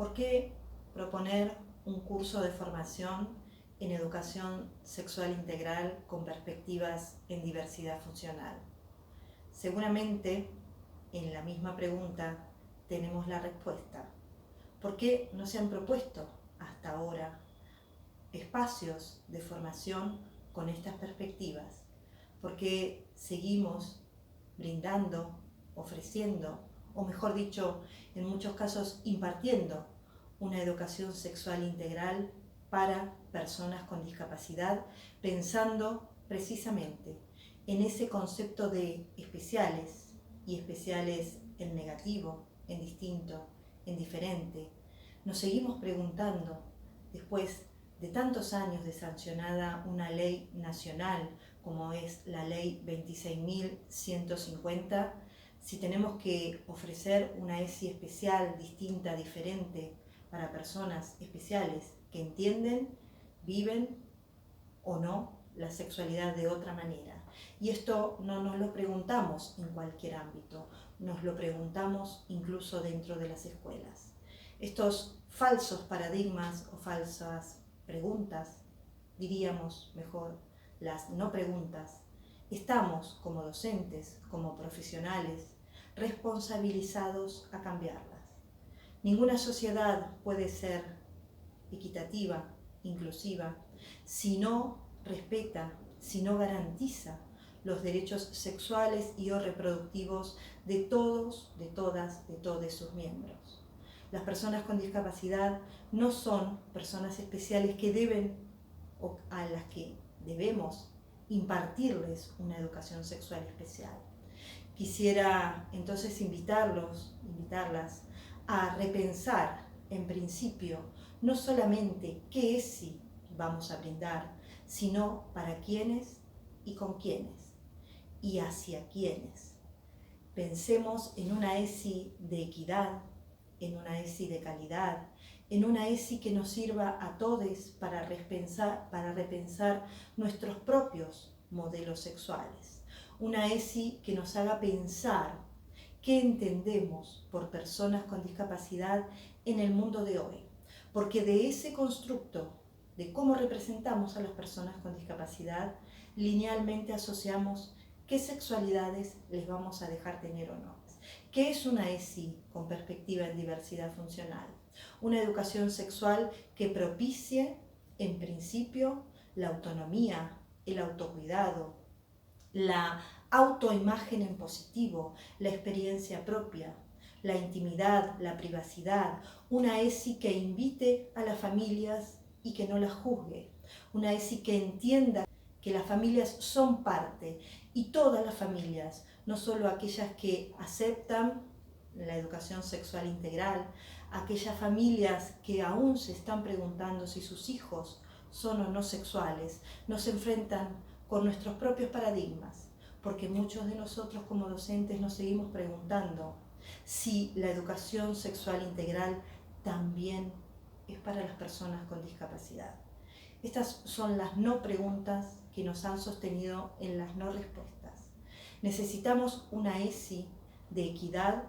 ¿Por qué proponer un curso de formación en educación sexual integral con perspectivas en diversidad funcional? Seguramente en la misma pregunta tenemos la respuesta. ¿Por qué no se han propuesto hasta ahora espacios de formación con estas perspectivas? ¿Por qué seguimos brindando, ofreciendo, o mejor dicho, en muchos casos impartiendo una educación sexual integral para personas con discapacidad, pensando precisamente en ese concepto de especiales, y especiales en negativo, en distinto, en diferente? Nos seguimos preguntando, después de tantos años de sancionada una ley nacional como es la ley 26.150, si tenemos que ofrecer una ESI especial, distinta, diferente, para personas especiales que entienden, viven o no la sexualidad de otra manera. Y esto no nos lo preguntamos en cualquier ámbito, nos lo preguntamos incluso dentro de las escuelas. Estos falsos paradigmas o falsas preguntas, diríamos mejor, las no preguntas, estamos como docentes, como profesionales, responsabilizados a cambiarlas. Ninguna sociedad puede ser equitativa, inclusiva, si no respeta, si no garantiza los derechos sexuales y o reproductivos de todos, de todas, de todos sus miembros. Las personas con discapacidad no son personas especiales que deben o a las que debemos impartirles una educación sexual especial. Quisiera entonces invitarlas a repensar en principio no solamente qué ESI vamos a brindar, sino para quiénes y con quiénes y hacia quiénes. Pensemos en una ESI de equidad, en una ESI de calidad, en una ESI que nos sirva a todos para repensar nuestros propios modelos sexuales. Una ESI que nos haga pensar qué entendemos por personas con discapacidad en el mundo de hoy. Porque de ese constructo de cómo representamos a las personas con discapacidad, linealmente asociamos qué sexualidades les vamos a dejar tener o no. ¿Qué es una ESI con perspectiva en diversidad funcional? Una educación sexual que propicie, en principio, la autonomía, el autocuidado, la autoimagen en positivo, la experiencia propia, la intimidad, la privacidad, una ESI que invite a las familias y que no las juzgue, una ESI que entienda que las familias son parte y todas las familias, no solo aquellas que aceptan la educación sexual integral, aquellas familias que aún se están preguntando si sus hijos son o no sexuales, nos enfrentan con nuestros propios paradigmas, porque muchos de nosotros como docentes nos seguimos preguntando si la educación sexual integral también es para las personas con discapacidad. Estas son las no preguntas que nos han sostenido en las no respuestas. Necesitamos una ESI de equidad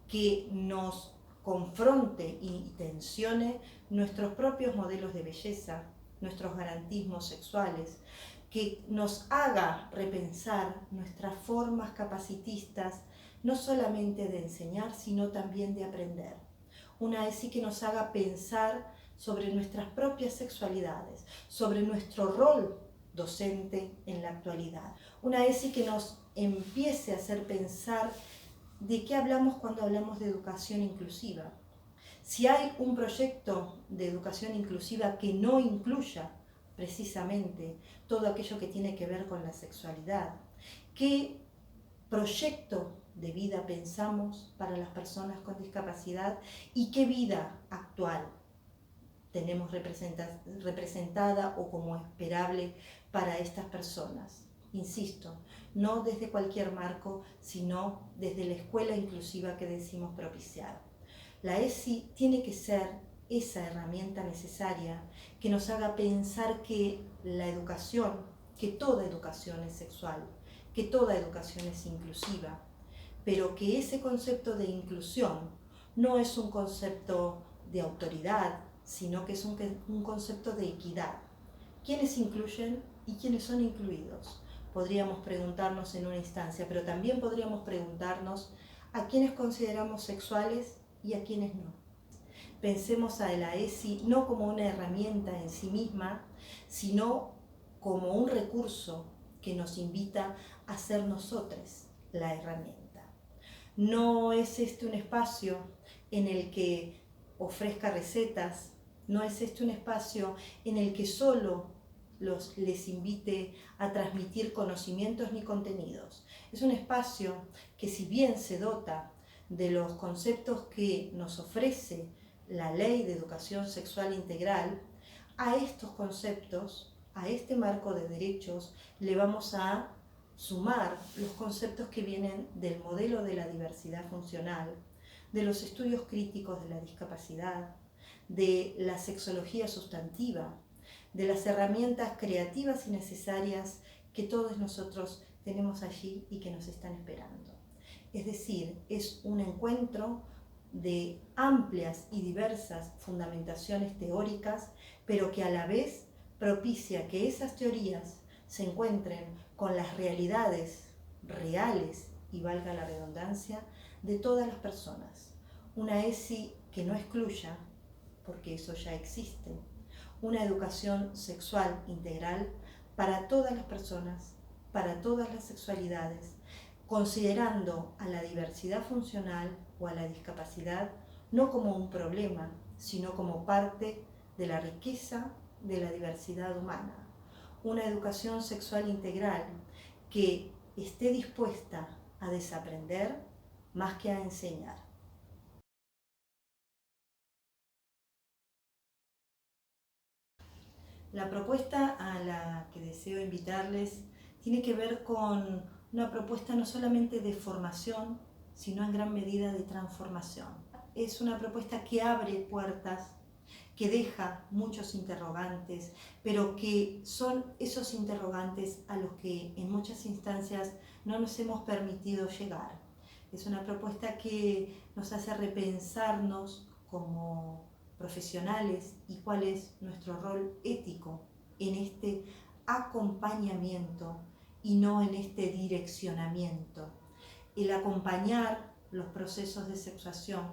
que nos confronte y tensione nuestros propios modelos de belleza, nuestros garantismos sexuales, que nos haga repensar nuestras formas capacitistas, no solamente de enseñar, sino también de aprender. Una ESI que nos haga pensar sobre nuestras propias sexualidades, sobre nuestro rol docente en la actualidad. Una ESI que nos empiece a hacer pensar de qué hablamos cuando hablamos de educación inclusiva. Si hay un proyecto de educación inclusiva que no incluya precisamente todo aquello que tiene que ver con la sexualidad, ¿qué proyecto de vida pensamos para las personas con discapacidad y qué vida actual tenemos representada o como esperable para estas personas? Insisto, no desde cualquier marco, sino desde la escuela inclusiva que decimos propiciar. La ESI tiene que ser esa herramienta necesaria que nos haga pensar que la educación, que toda educación es sexual, que toda educación es inclusiva, pero que ese concepto de inclusión no es un concepto de autoridad, sino que es un concepto de equidad. ¿Quiénes incluyen y quiénes son incluidos? Podríamos preguntarnos en una instancia, pero también podríamos preguntarnos a quiénes consideramos sexuales y a quiénes no. Pensemos a la ESI no como una herramienta en sí misma, sino como un recurso que nos invita a ser nosotros la herramienta. No es este un espacio en el que ofrezca recetas, no es este un espacio en el que solo les invite a transmitir conocimientos ni contenidos. Es un espacio que, si bien se dota de los conceptos que nos ofrece la Ley de Educación Sexual Integral, a estos conceptos, a este marco de derechos, le vamos a sumar los conceptos que vienen del modelo de la diversidad funcional, de los estudios críticos de la discapacidad, de la sexología sustantiva, de las herramientas creativas y necesarias que todos nosotros tenemos allí y que nos están esperando. Es decir, es un encuentro de amplias y diversas fundamentaciones teóricas, pero que a la vez propicia que esas teorías se encuentren con las realidades reales, y valga la redundancia, de todas las personas. Una ESI que no excluya, porque eso ya existe. Una educación sexual integral para todas las personas, para todas las sexualidades, considerando a la diversidad funcional o a la discapacidad no como un problema, sino como parte de la riqueza de la diversidad humana. Una educación sexual integral que esté dispuesta a desaprender más que a enseñar. La propuesta a la que deseo invitarles tiene que ver con una propuesta no solamente de formación, sino en gran medida de transformación. Es una propuesta que abre puertas, que deja muchos interrogantes, pero que son esos interrogantes a los que en muchas instancias no nos hemos permitido llegar. Es una propuesta que nos hace repensarnos como profesionales y cuál es nuestro rol ético en este acompañamiento y no en este direccionamiento. El acompañar los procesos de sexuación,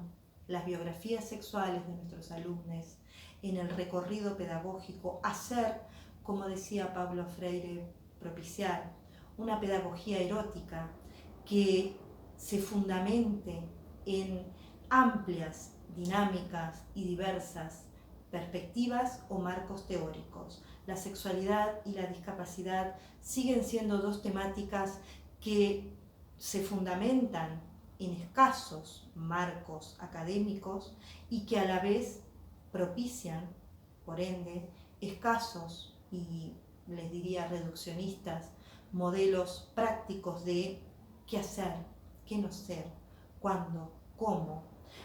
las biografías sexuales de nuestros alumnos, en el recorrido pedagógico, hacer, como decía Pablo Freire, propiciar una pedagogía erótica que se fundamente en amplias dinámicas y diversas perspectivas o marcos teóricos. La sexualidad y la discapacidad siguen siendo dos temáticas que se fundamentan en escasos marcos académicos y que a la vez propician, por ende, escasos y les diría reduccionistas modelos prácticos de qué hacer, qué no ser, cuándo, cómo.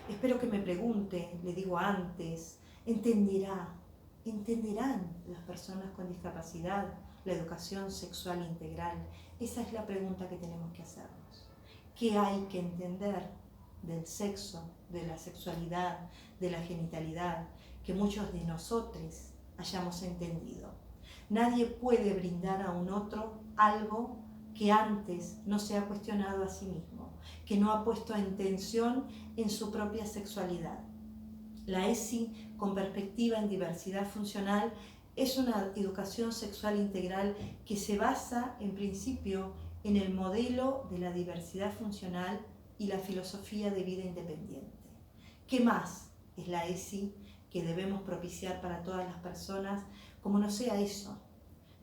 Espero que me pregunte, le digo antes, ¿entenderán las personas con discapacidad la educación sexual integral? Esa es la pregunta que tenemos que hacernos. ¿Qué hay que entender del sexo, de la sexualidad, de la genitalidad, que muchos de nosotros hayamos entendido? Nadie puede brindar a un otro algo que antes no se ha cuestionado a sí mismo, que no ha puesto en tensión en su propia sexualidad. La ESI, con perspectiva en diversidad funcional, es una educación sexual integral que se basa, en principio, en el modelo de la diversidad funcional y la filosofía de vida independiente. ¿Qué más es la ESI que debemos propiciar para todas las personas, como no sea eso?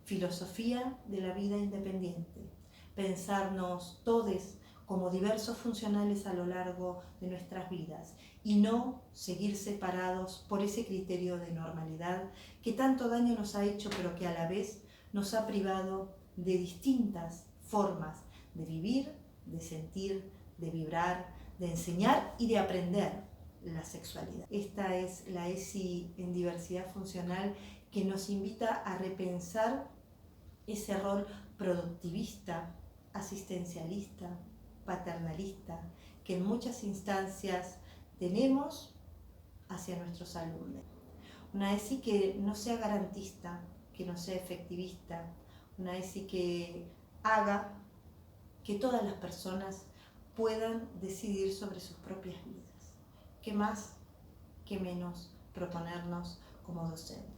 Filosofía de la vida independiente. Pensarnos todos como diversos funcionales a lo largo de nuestras vidas y no seguir separados por ese criterio de normalidad que tanto daño nos ha hecho, pero que a la vez nos ha privado de distintas formas de vivir, de sentir, de vibrar, de enseñar y de aprender la sexualidad. Esta es la ESI en diversidad funcional que nos invita a repensar ese rol productivista, asistencialista, paternalista, que en muchas instancias tenemos hacia nuestros alumnos. Una ESI que no sea garantista, que no sea efectivista, una ESI que haga que todas las personas puedan decidir sobre sus propias vidas. ¿Qué más, qué menos proponernos como docentes?